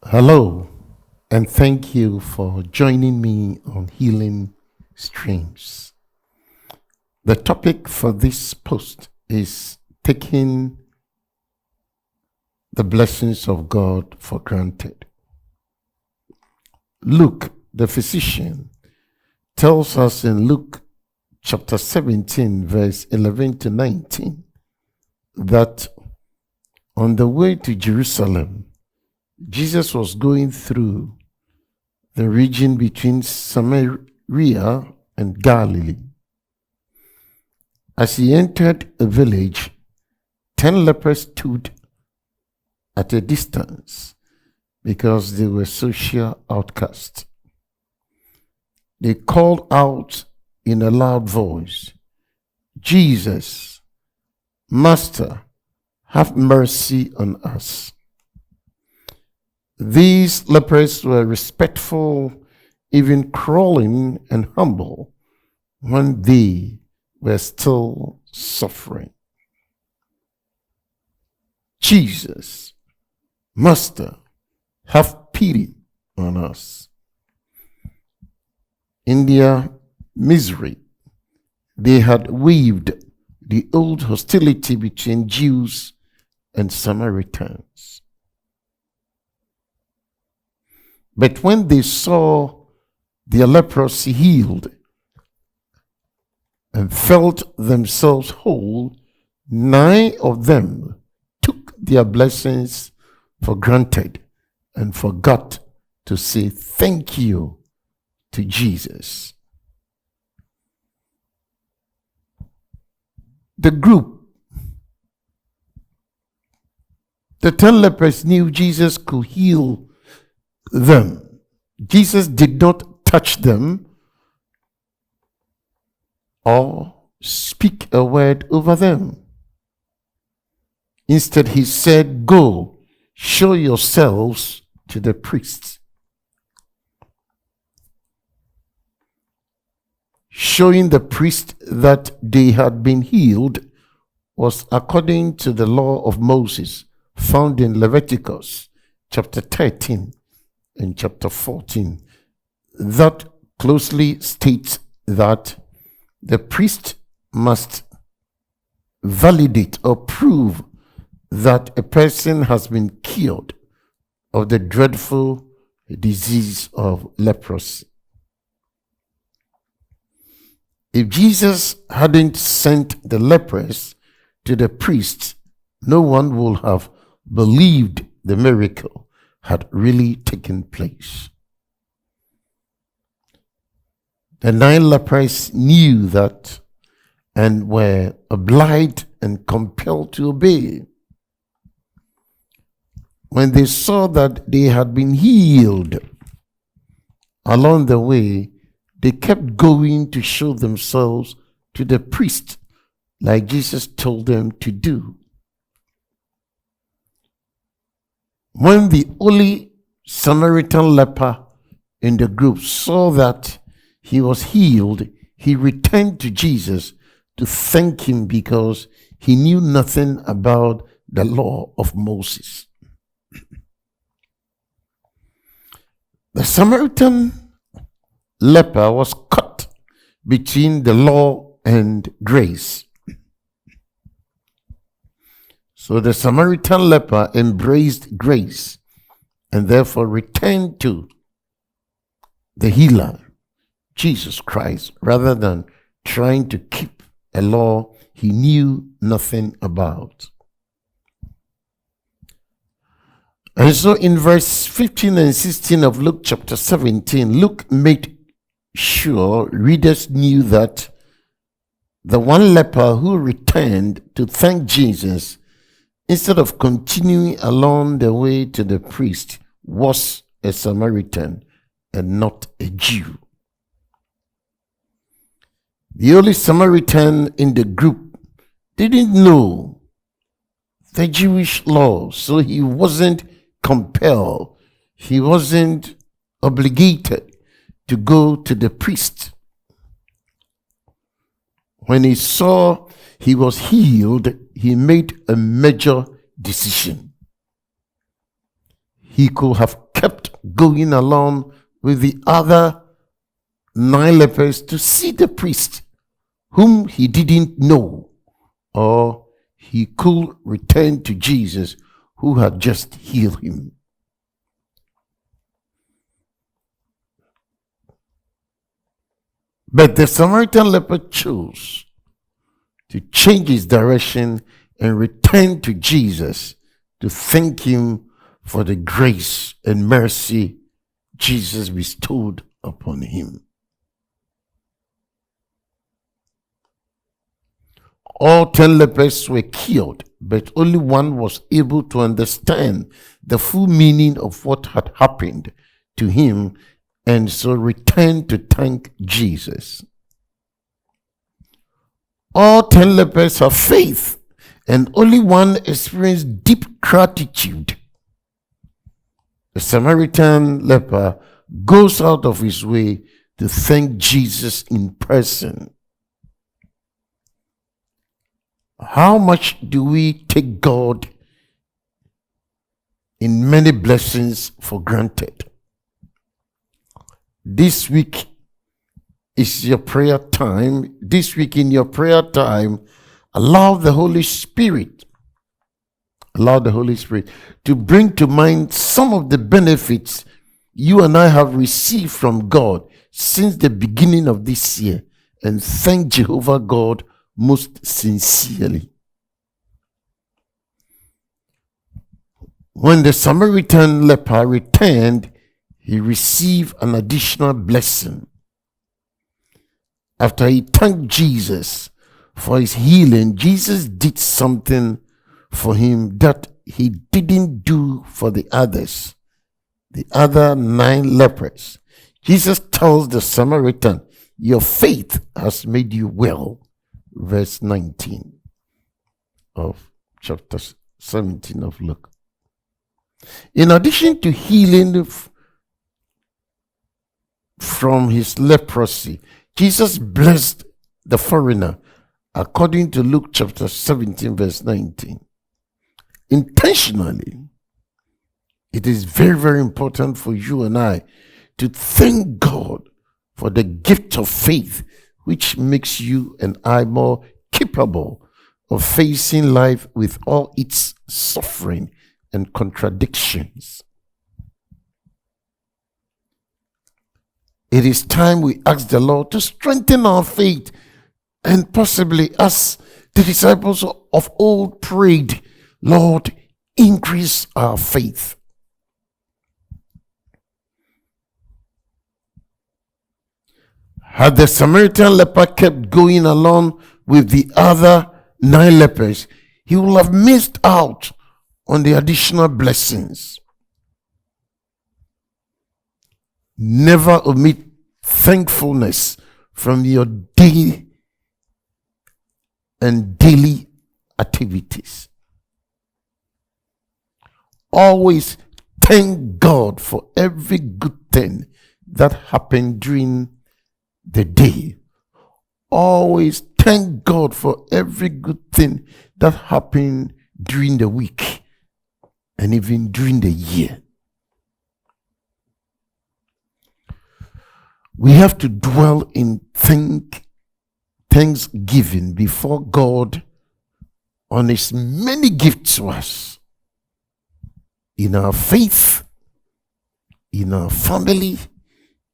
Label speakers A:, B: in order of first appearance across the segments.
A: Hello, and thank you for joining me on Healing Streams. The topic for this post is taking the blessings of God for granted. Luke, the physician, tells us in Luke chapter 17, verse 11 to 19, that on the way to Jerusalem, Jesus was going through the region between Samaria and Galilee. As he entered a village, 10 lepers stood at a distance because they were social outcasts. They called out in a loud voice, "Jesus, Master, have mercy on us." These lepers were respectful, even crawling and humble when they were still suffering. "Jesus, Master, have pity on us." In their misery, they had weaved the old hostility between Jews and Samaritans. But when they saw their leprosy healed and felt themselves whole, 9 of them took their blessings for granted and forgot to say thank you to Jesus. The group, the 10 lepers, knew Jesus could heal them. Jesus did not touch them or speak a word over them. Instead, he said, "Go, show yourselves to the priests." Showing the priest that they had been healed was according to the law of Moses found in Leviticus chapter 13 and chapter 14. That closely states that the priest must validate or prove that a person has been cured of the dreadful disease of leprosy. If Jesus hadn't sent the lepers to the priests, no one would have believed the miracle had really taken place. The 9 lepers knew that and were obliged and compelled to obey. When they saw that they had been healed along the way, they kept going to show themselves to the priest, like Jesus told them to do. When the only Samaritan leper in the group saw that he was healed, he returned to Jesus to thank him because he knew nothing about the law of Moses. The Samaritan leper was caught between the law and grace. So the Samaritan leper embraced grace and therefore returned to the healer, Jesus Christ, rather than trying to keep a law he knew nothing about. And so in verse 15 and 16 of Luke chapter 17, Luke made sure readers knew that the one leper who returned to thank Jesus instead of continuing along the way to the priest was a Samaritan and not a Jew. The only Samaritan in the group didn't know the Jewish law, so he wasn't compelled, he wasn't obligated to go to the priest. When he saw he was healed, he made a major decision. He could have kept going along with the other 9 lepers to see the priest, whom he didn't know, or he could return to Jesus, who had just healed him. But the Samaritan leper chose to change his direction and return to Jesus to thank him for the grace and mercy Jesus bestowed upon him. All 10 lepers were cured, but only one was able to understand the full meaning of what had happened to him, and so returned to thank Jesus. All 10 lepers have faith, and only one experienced deep gratitude. The Samaritan leper goes out of his way to thank Jesus in person. How much do we take God in many blessings for granted? This week is your prayer time. This week in your prayer time, allow the Holy Spirit to bring to mind some of the benefits you and I have received from God since the beginning of this year, and thank Jehovah God most sincerely. When the Samaritan leper returned, he received an additional blessing. After he thanked Jesus for his healing, Jesus did something for him that he didn't do for the others, the other 9 lepers. Jesus tells the Samaritan, "Your faith has made you well." Verse 19 of chapter 17 of Luke. In addition to healing from his leprosy, Jesus blessed the foreigner according to Luke chapter 17 verse 19. Intentionally, it is very, very important for you and I to thank God for the gift of faith, which makes you and I more capable of facing life with all its suffering and contradictions. It is time we ask the Lord to strengthen our faith, and possibly, as the disciples of old prayed, "Lord, increase our faith." Had the Samaritan leper kept going along with the other 9 lepers, he would have missed out on the additional blessings. Never omit thankfulness from your daily activities. Always thank God for every good thing that happened during the day. Always thank God for every good thing that happened during the week and even during the year. We have to dwell in thanksgiving before God on his many gifts to us, in our faith, in our family,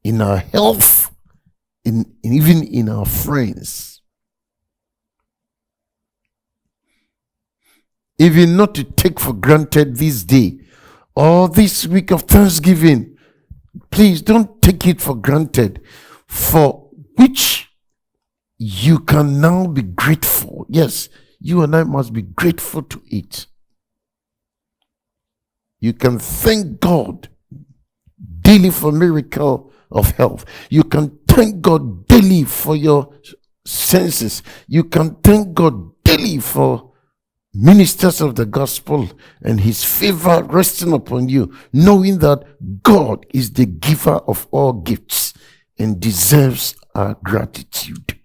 A: in our health, even in our friends. Even not to take for granted this day or this week of Thanksgiving. Please don't take it for granted, for which you can now be grateful. Yes, you and I must be grateful to it. You can thank God daily for miracle of health. You can thank God daily for your senses. You can thank God daily for ministers of the gospel and his favor resting upon you, knowing that God is the giver of all gifts and deserves our gratitude.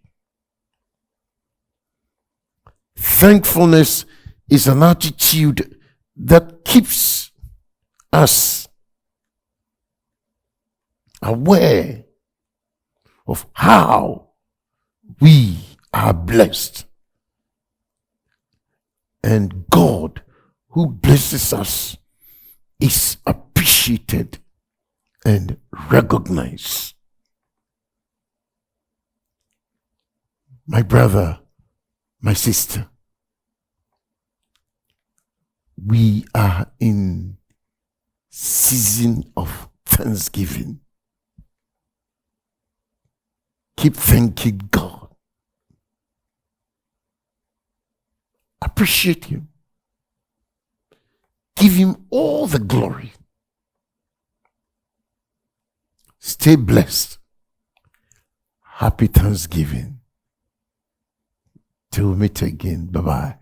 A: Thankfulness is an attitude that keeps us aware of how we are blessed. And God, who blesses us, is appreciated and recognized. My brother, my sister, we are in season of thanksgiving. Keep thanking God. Appreciate Him. Give Him all the glory. Stay blessed. Happy Thanksgiving. Till we meet again. Bye-bye.